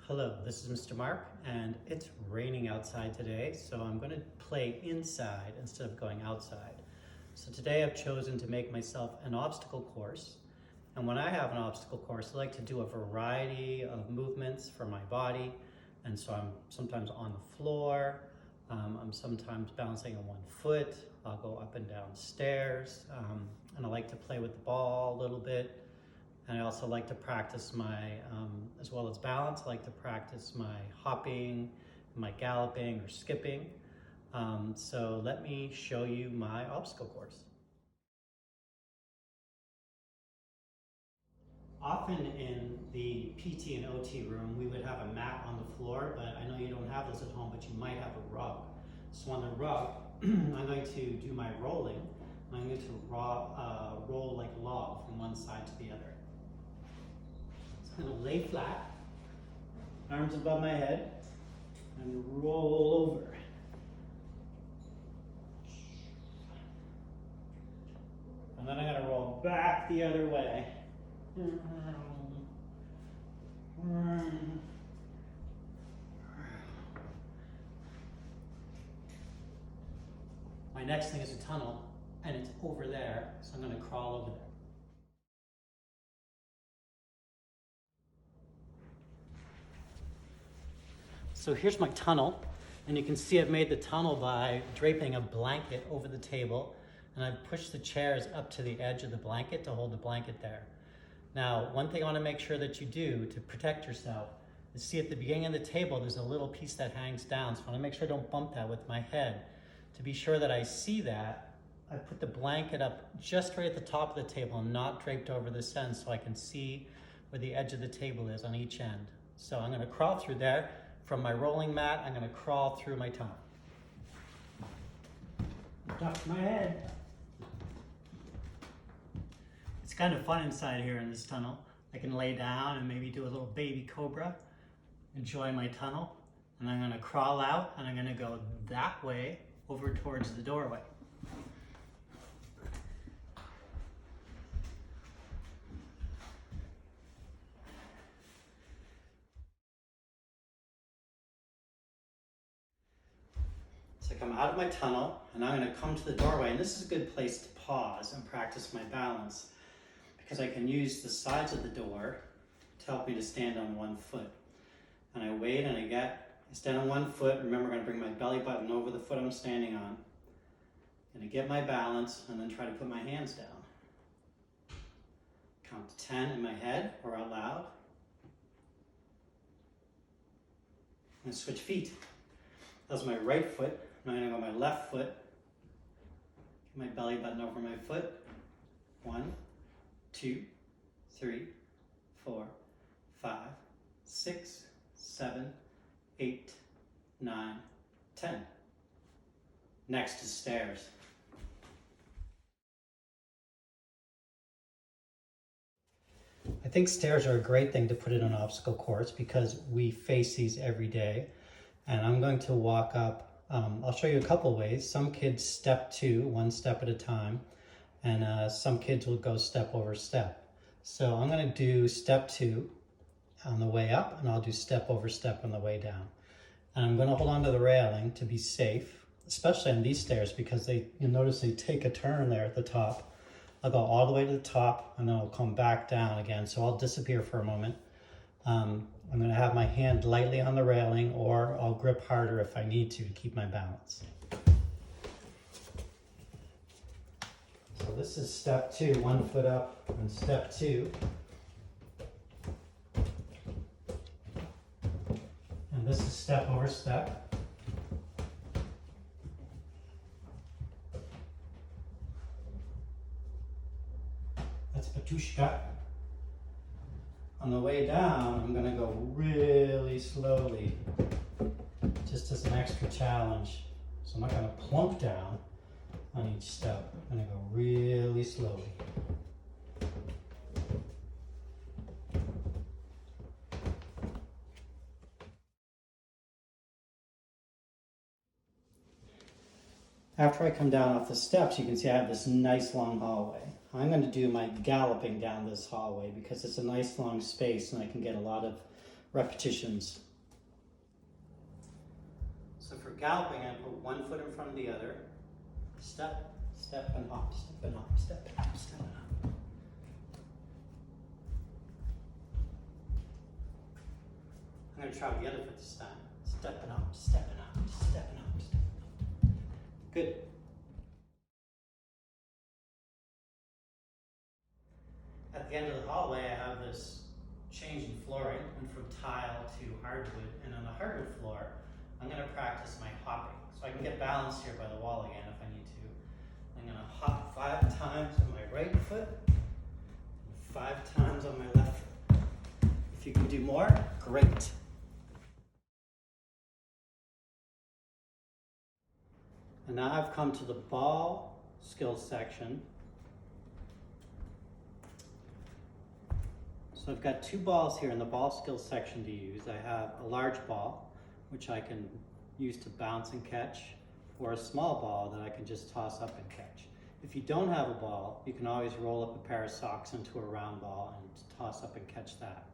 Hello, this is Mr. Mark, and it's raining outside today, so I'm going to play inside instead of going outside. So today I've chosen to make myself an obstacle course, and when I have an obstacle course, I like to do a variety of movements for my body, and so I'm sometimes on the floor, I'm sometimes bouncing on one foot, I'll go up and down stairs, and I like to play with the ball a little bit. And I also like to practice my, as well as balance, I like to practice my hopping, my galloping or skipping. So let me show you my obstacle course. Often in the PT and OT room, we would have a mat on the floor, but I know you don't have those at home, but you might have a rug. So on the rug, I'm going to do my rolling. I'm going to roll like a log from one side to the other. I'm going to lay flat, arms above my head, and roll over. And then I'm going to roll back the other way. My next thing is a tunnel, and it's over there, so I'm going to crawl over there. So here's my tunnel, and you can see I've made the tunnel by draping a blanket over the table, and I've pushed the chairs up to the edge of the blanket to hold the blanket there. Now, one thing I want to make sure that you do to protect yourself is see at the beginning of the table, there's a little piece that hangs down, so I want to make sure I don't bump that with my head. To be sure that I see that, I put the blanket up just right at the top of the table and not draped over this end so I can see where the edge of the table is on each end. So I'm going to crawl through there. From my rolling mat, I'm going to crawl through my tunnel. Duck my head. It's kind of fun inside here in this tunnel. I can lay down and maybe do a little baby cobra, enjoy my tunnel, and I'm going to crawl out and I'm going to go that way over towards the doorway. So I come out of my tunnel and I'm going to come to the doorway, and this is a good place to pause and practice my balance because I can use the sides of the door to help me to stand on one foot. And I wait and I stand on one foot. Remember, I'm going to bring my belly button over the foot I'm standing on. I'm going to get my balance and then try to put my hands down. Count to 10 in my head or out loud. And switch feet. That's my right foot. Now I'm going to go my left foot. Get my belly button over my foot. 1, 2, 3, 4, 5, 6, 7, 8, 9, 10. Next is stairs. I think stairs are a great thing to put in an obstacle course because we face these every day. And I'm going to walk up, I'll show you a couple ways. Some kids step 2, one step at a time, and some kids will go step over step. So I'm going to do step 2 on the way up, and I'll do step over step on the way down. And I'm going to hold on to the railing to be safe, especially on these stairs because you'll notice they take a turn there at the top. I'll go all the way to the top, and then I'll come back down again. So I'll disappear for a moment. I'm going to have my hand lightly on the railing, or I'll grip harder if I need to keep my balance. So this is step 2, 1 foot up, and step 2. And this is step over step. That's Patushka. On the way down, I'm going to go really slowly, just as an extra challenge. So I'm not going to plunk down on each step. I'm going to go really slowly. After I come down off the steps, you can see I have this nice long hallway. I'm going to do my galloping down this hallway because it's a nice long space and I can get a lot of repetitions. So for galloping, I put one foot in front of the other. Step, step and hop, step and hop, step and hop, step and hop. I'm going to try with the other foot this time. Step and hop, step and hop, step and hop, step and hop. Good. At the end of the hallway, I have this change in flooring, went from tile to hardwood, and on the hardwood floor, I'm going to practice my hopping. So I can get balanced here by the wall again if I need to. I'm going to hop 5 times on my right foot, and 5 times on my left foot. If you can do more, great. And now I've come to the ball skills section. So I've got 2 balls here in the ball skills section to use. I have a large ball, which I can use to bounce and catch, or a small ball that I can just toss up and catch. If you don't have a ball, you can always roll up a pair of socks into a round ball and toss up and catch that.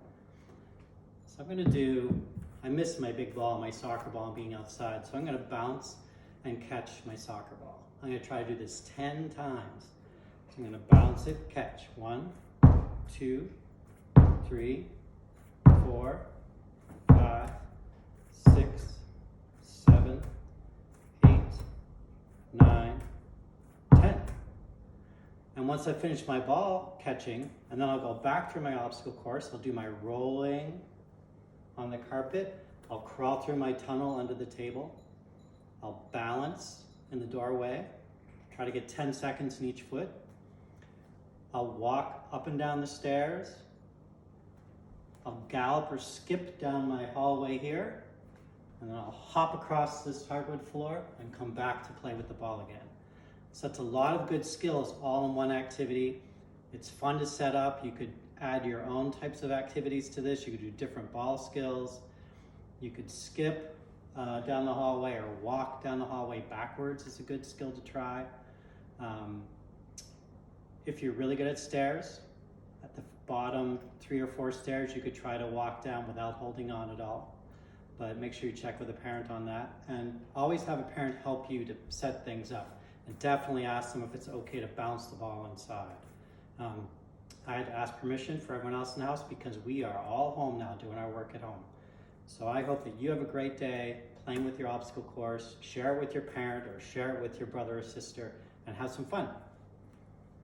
So I'm going to do, I missed my big ball, my soccer ball being outside, so I'm going to bounce and catch my soccer ball. I'm going to try to do this 10 times. So I'm going to bounce it, catch. 1, 2, 3, 4, 5, 6, 7, 8, 9, 10. And once I finish my ball catching, and then I'll go back through my obstacle course, I'll do my rolling on the carpet, I'll crawl through my tunnel under the table, I'll balance in the doorway, try to get 10 seconds in each foot, I'll walk up and down the stairs, I'll gallop or skip down my hallway here, and then I'll hop across this hardwood floor and come back to play with the ball again. So it's a lot of good skills all in one activity. It's fun to set up. You could add your own types of activities to this. You could do different ball skills. You could skip down the hallway or walk down the hallway backwards is a good skill to try. If you're really good at stairs, at the bottom 3 or 4 stairs, you could try to walk down without holding on at all. But make sure you check with a parent on that. And always have a parent help you to set things up. And definitely ask them if it's okay to bounce the ball inside. I had to ask permission for everyone else in the house because we are all home now doing our work at home. So I hope that you have a great day playing with your obstacle course. Share it with your parent or share it with your brother or sister and have some fun.